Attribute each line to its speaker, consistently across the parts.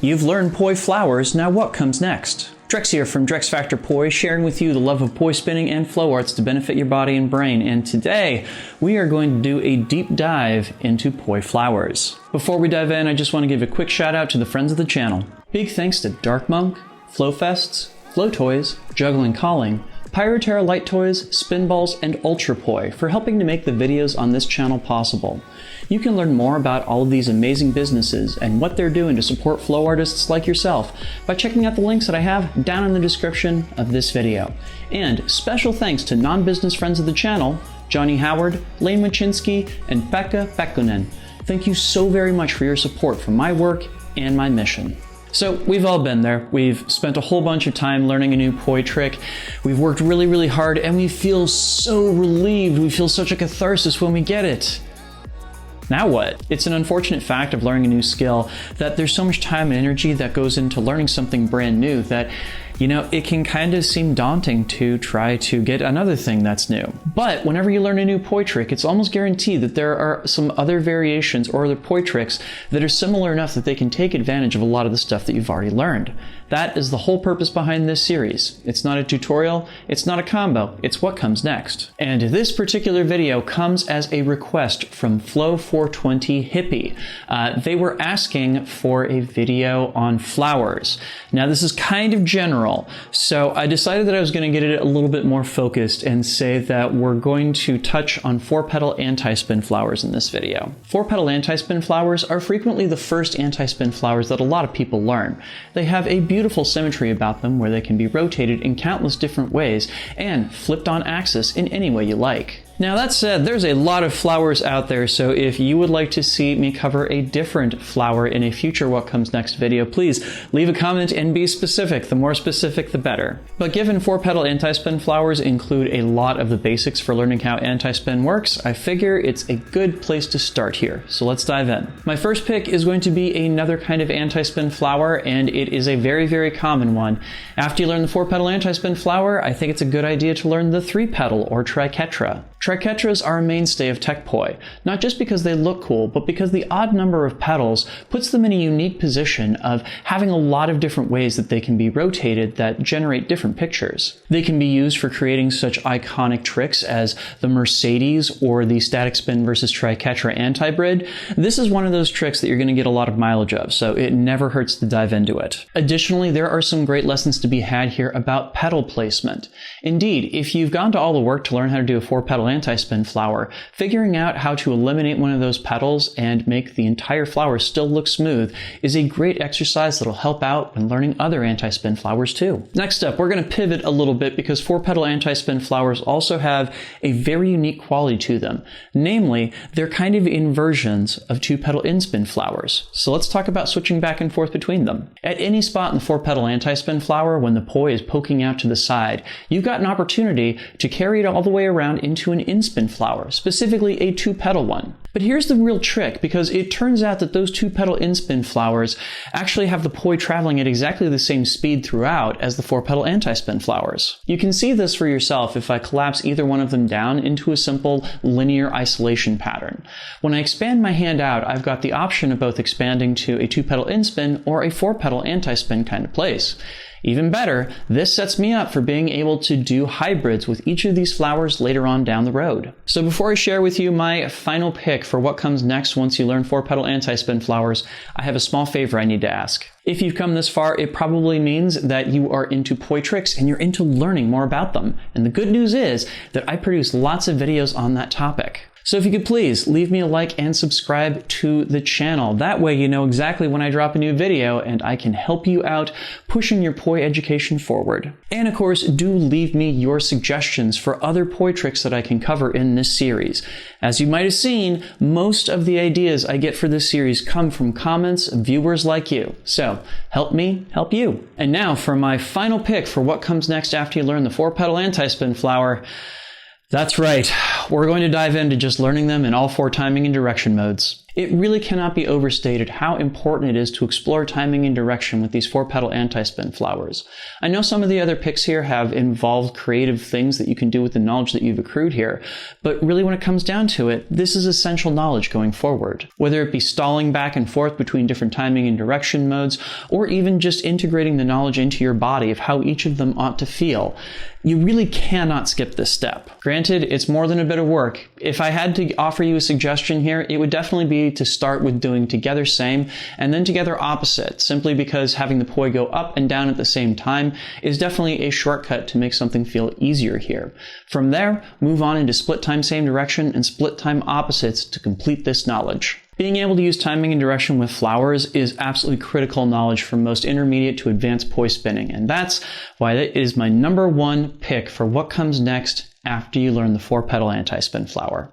Speaker 1: You've learned poi flowers, now what comes next? Drex here from Drex Factor Poi, sharing with you the love of poi spinning and flow arts to benefit your body and brain. And today, we are going to do a deep dive into poi flowers. Before we dive in, I just want to give a quick shout out to the friends of the channel. Big thanks to Dark Monk, Flow Fests, Flow Toys, Juggling Calling, Pyroterra Light Toys, Spinballs, and Ultrapoi for helping to make the videos on this channel possible. You can learn more about all of these amazing businesses and what they're doing to support flow artists like yourself by checking out the links that I have down in the description of this video. And special thanks to non-business friends of the channel, Johnny Howard, Lain Mochinsky, and Pekka Pekkonen. Thank you so very much for your support for my work and my mission. So we've all been there. We've spent a whole bunch of time learning a new poi trick. We've worked really, really hard, and we feel so relieved. We feel such a catharsis when we get it. Now what? It's an unfortunate fact of learning a new skill that there's so much time and energy that goes into learning something brand new that, you know, it can kind of seem daunting to try to get another thing that's new. But whenever you learn a new poi trick, it's almost guaranteed that there are some other variations or other poi tricks that are similar enough that they can take advantage of a lot of the stuff that you've already learned. That is the whole purpose behind this series. It's not a tutorial, it's not a combo, it's what comes next. And this particular video comes as a request from Flow420 Hippie. They were asking for a video on flowers. Now this is kind of general, so I decided that I was going to get it a little bit more focused and say that we're going to touch on 4-petal antispin flowers in this video. 4-petal antispin flowers are frequently the first antispin flowers that a lot of people learn. They have a beautiful symmetry about them where they can be rotated in countless different ways and flipped on axis in any way you like. Now that said, there's a lot of flowers out there, so if you would like to see me cover a different flower in a future What Comes Next video, please leave a comment and be specific. The more specific, the better. But given 4-petal antispin flowers include a lot of the basics for learning how antispin works, I figure it's a good place to start here. So let's dive in. My first pick is going to be another kind of antispin flower, and it is a very, very common one. After you learn the 4-petal antispin flower, I think it's a good idea to learn the 3-petal or triquetra. Triquetras are a mainstay of tech poi, not just because they look cool, but because the odd number of petals puts them in a unique position of having a lot of different ways that they can be rotated that generate different pictures. They can be used for creating such iconic tricks as the Mercedes or the static spin versus triquetra antibrid. This is one of those tricks that you're going to get a lot of mileage of, so it never hurts to dive into it. Additionally, there are some great lessons to be had here about petal placement. Indeed, if you've gone to all the work to learn how to do a 4-petal antispin flower, figuring out how to eliminate one of those petals and make the entire flower still look smooth is a great exercise that'll help out when learning other antispin flowers too. Next up, we're going to pivot a little bit because 4-petal antispin flowers also have a very unique quality to them. Namely, they're kind of inversions of 2-petal inspin flowers. So let's talk about switching back and forth between them. At any spot in the 4-petal antispin flower, when the poi is poking out to the side, you've got an opportunity to carry it all the way around into an inspin flower, specifically a 2-petal one. But here's the real trick, because it turns out that those 2-petal inspin flowers actually have the poi traveling at exactly the same speed throughout as the 4-petal antispin flowers. You can see this for yourself if I collapse either one of them down into a simple linear isolation pattern. When I expand my hand out, I've got the option of both expanding to a 2-petal inspin or a 4-petal antispin kind of place. Even better, this sets me up for being able to do hybrids with each of these flowers later on down the road. So before I share with you my final pick for what comes next once you learn 4-petal antispin flowers, I have a small favor I need to ask. If you've come this far, it probably means that you are into poi tricks and you're into learning more about them. And the good news is that I produce lots of videos on that topic. So if you could please leave me a like and subscribe to the channel. That way you know exactly when I drop a new video and I can help you out pushing your poi education forward. And of course, do leave me your suggestions for other poi tricks that I can cover in this series. As you might have seen, most of the ideas I get for this series come from comments of viewers like you. So help me help you. And now for my final pick for what comes next after you learn the 4-petal antispin flower. That's right, we're going to dive into just learning them in all 4 timing and direction modes. It really cannot be overstated how important it is to explore timing and direction with these 4-petal antispin flowers. I know some of the other picks here have involved creative things that you can do with the knowledge that you've accrued here, but really when it comes down to it, this is essential knowledge going forward. Whether it be stalling back and forth between different timing and direction modes, or even just integrating the knowledge into your body of how each of them ought to feel, you really cannot skip this step. Granted, it's more than a bit of work. If I had to offer you a suggestion here, it would definitely be to start with doing together same and then together opposite, simply because having the poi go up and down at the same time is definitely a shortcut to make something feel easier here. From there, move on into split time same direction and split time opposites to complete this knowledge. Being able to use timing and direction with flowers is absolutely critical knowledge for most intermediate to advanced poi spinning, and that's why it is my #1 pick for what comes next after you learn the 4-petal antispin flower.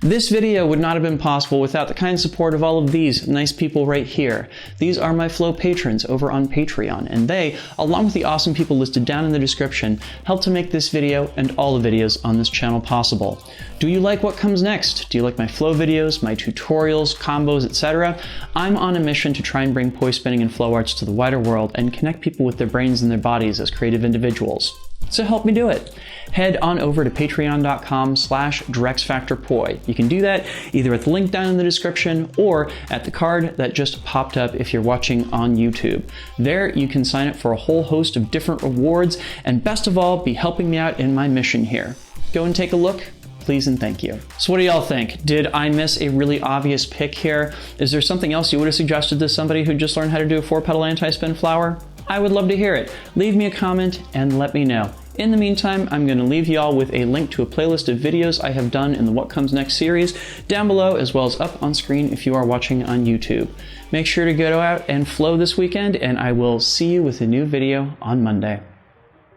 Speaker 1: This video would not have been possible without the kind support of all of these nice people right here. These are my Flow patrons over on Patreon, and they, along with the awesome people listed down in the description, help to make this video and all the videos on this channel possible. Do you like what comes next? Do you like my Flow videos, my tutorials, combos, etc.? I'm on a mission to try and bring poi spinning and flow arts to the wider world and connect people with their brains and their bodies as creative individuals. So help me do it. Head on over to patreon.com/DrexFactorPoi. You can do that either at the link down in the description or at the card that just popped up if you're watching on YouTube. There you can sign up for a whole host of different rewards and best of all, be helping me out in my mission here. Go and take a look. Please and thank you. So what do y'all think? Did I miss a really obvious pick here? Is there something else you would have suggested to somebody who just learned how to do a 4-petal antispin flower? I would love to hear it. Leave me a comment and let me know. In the meantime, I'm going to leave y'all with a link to a playlist of videos I have done in the What Comes Next series down below, as well as up on screen if you are watching on YouTube. Make sure to go out and flow this weekend, and I will see you with a new video on Monday.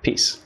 Speaker 1: Peace.